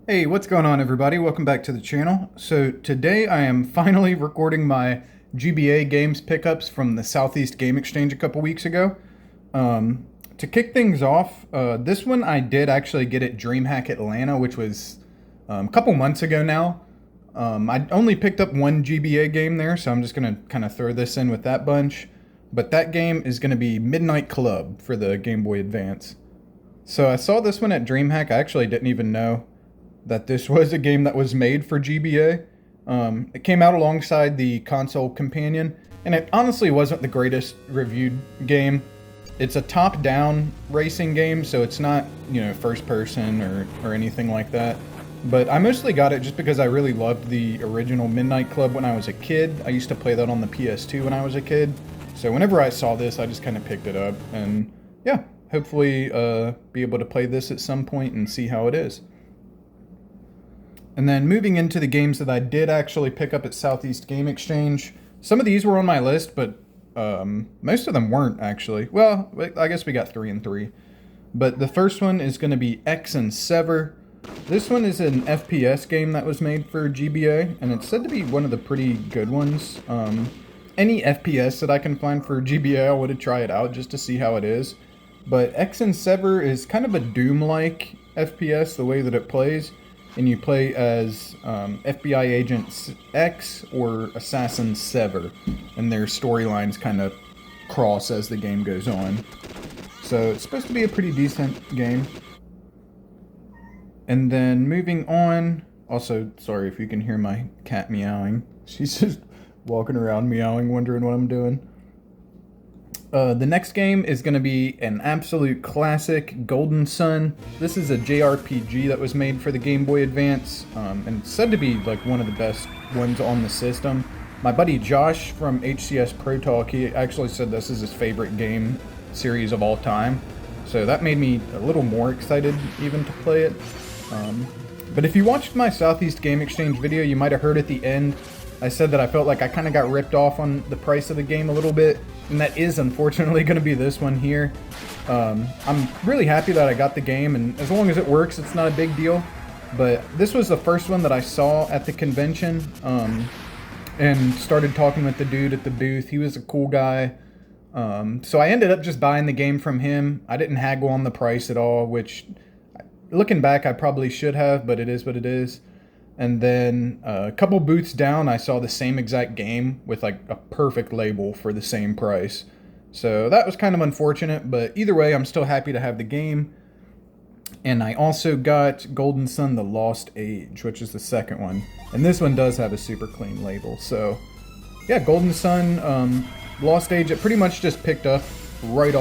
Hey, what's going on everybody? Welcome back to the channel. So today I am finally recording my GBA games pickups from the Southeast Game Exchange a couple weeks ago. To kick things off, this one I did actually get at DreamHack Atlanta, which was a couple months ago now. I only picked up one GBA game there, so I'm just going to kind of throw this in with that bunch. But that game is going to be Midnight Club for the Game Boy Advance. So I saw this one at DreamHack. I actually didn't even know that this was a game that was made for GBA. It came out alongside the console companion, and it honestly wasn't the greatest reviewed game. It's a top-down racing game, so it's not, first person or anything like that. But I mostly got it just because I really loved the original Midnight Club when I was a kid. I used to play that on the PS2 when I was a kid. So whenever I saw this, I just kind of picked it up. And yeah, hopefully be able to play this at some point and see how it is. And then moving into the games that I did actually pick up at Southeast Game Exchange, some of these were on my list, but most of them weren't actually. Well, I guess we got 3 and 3. But the first one is going to be X and Sever. This one is an FPS game that was made for GBA, and it's said to be one of the pretty good ones. Any FPS that I can find for GBA, I want to try it out just to see how it is. But X and Sever is kind of a Doom-like FPS, the way that it plays. And you play as FBI Agent X or Assassin Sever, and their storylines kind of cross as the game goes on. So it's supposed to be a pretty decent game. And then moving on, also, sorry if you can hear my cat meowing. She's just walking around meowing, wondering what I'm doing. The next game is going to be an absolute classic, Golden Sun. This is a JRPG that was made for the Game Boy Advance, and it's said to be like one of the best ones on the system. My buddy Josh from HCS Pro Talk, he actually said this is his favorite game series of all time. So that made me a little more excited even to play it. But if you watched my Southeast Game Exchange video, you might have heard at the end I said that I felt like I kind of got ripped off on the price of the game a little bit, and that is unfortunately going to be this one here. I'm really happy that I got the game, and as long as it works, it's not a big deal. But this was the first one that I saw at the convention, and started talking with the dude at the booth. He was a cool guy. So I ended up just buying the game from him. I didn't haggle on the price at all, which, looking back, I probably should have, but it is what it is. And then a couple booths down, I saw the same exact game with like a perfect label for the same price. So that was kind of unfortunate, but either way, I'm still happy to have the game. And I also got Golden Sun: The Lost Age, which is the second one. And this one does have a super clean label. So yeah, Golden Sun, Lost Age, it pretty much just picked up right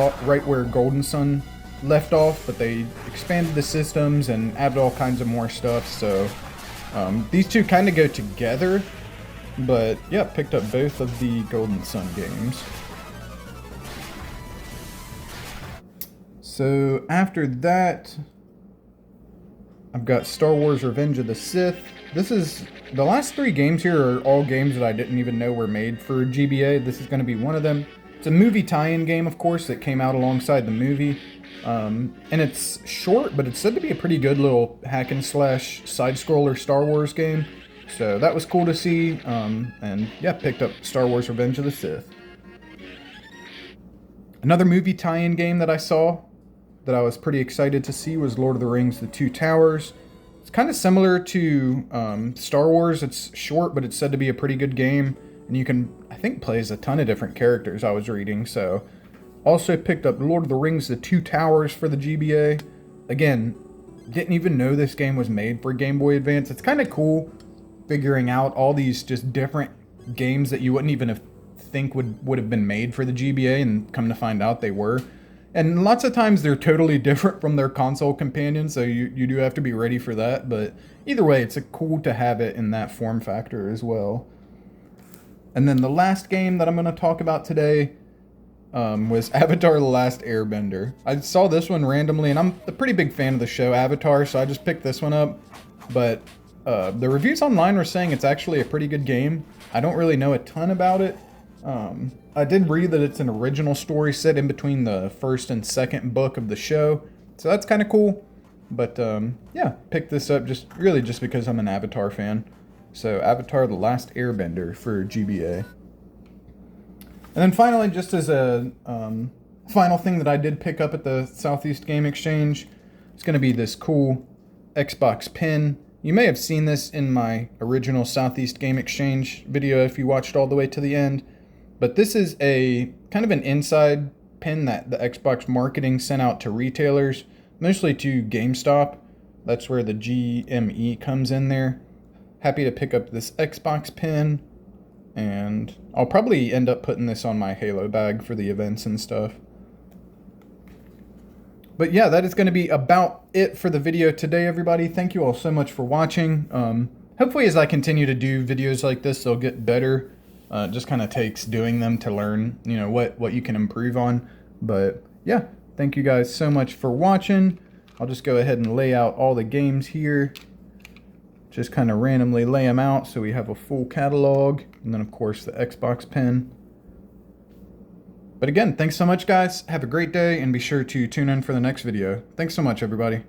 where Golden Sun left off, but they expanded the systems and added all kinds of more stuff. So these two kind of go together, but yeah, picked up both of the Golden Sun games. So after that, I've got Star Wars Revenge of the Sith. This is, the last 3 games here are all games that I didn't even know were made for GBA. This is going to be one of them. It's a movie tie-in game, of course, that came out alongside the movie. And it's short, but it's said to be a pretty good little hack and slash side-scroller Star Wars game. So that was cool to see. And yeah, picked up Star Wars Revenge of the Sith. Another movie tie-in game that I saw that I was pretty excited to see was Lord of the Rings: The Two Towers. It's kind of similar to Star Wars. It's short, but it's said to be a pretty good game. And you can, I think, play as a ton of different characters, I was reading, so. Also picked up Lord of the Rings: The Two Towers for the GBA. Again, didn't even know this game was made for Game Boy Advance. It's kind of cool figuring out all these just different games that you wouldn't even think would have been made for the GBA, and come to find out they were. And lots of times they're totally different from their console companions, so you do have to be ready for that. But either way, it's cool to have it in that form factor as well. And then the last game that I'm going to talk about today was Avatar: The Last Airbender. I saw this one randomly, and I'm a pretty big fan of the show Avatar, so I just picked this one up. But the reviews online were saying it's actually a pretty good game. I don't really know a ton about it. I did read that it's an original story set in between the first and second book of the show, so that's kind of cool. But yeah, picked this up just because I'm an Avatar fan. So Avatar: The Last Airbender for GBA. And then finally, just as a final thing that I did pick up at the Southeast Game Exchange, it's going to be this cool Xbox pin. You may have seen this in my original Southeast Game Exchange video if you watched all the way to the end. But this is a kind of an inside pin that the Xbox marketing sent out to retailers, mostly to GameStop. That's where the GME comes in there. Happy to pick up this Xbox pin, and I'll probably end up putting this on my Halo bag for the events and stuff. But yeah, that is going to be about it for the video today, everybody. Thank you all so much for watching. Hopefully as I continue to do videos like this, they'll get better. It just kind of takes doing them to learn, you know, what you can improve on. But yeah, thank you guys so much for watching. I'll just go ahead and lay out all the games here. Just kind of randomly lay them out so we have a full catalog. And then of course the Xbox pin. But again, thanks so much, guys. Have a great day, and be sure to tune in for the next video. Thanks so much, everybody.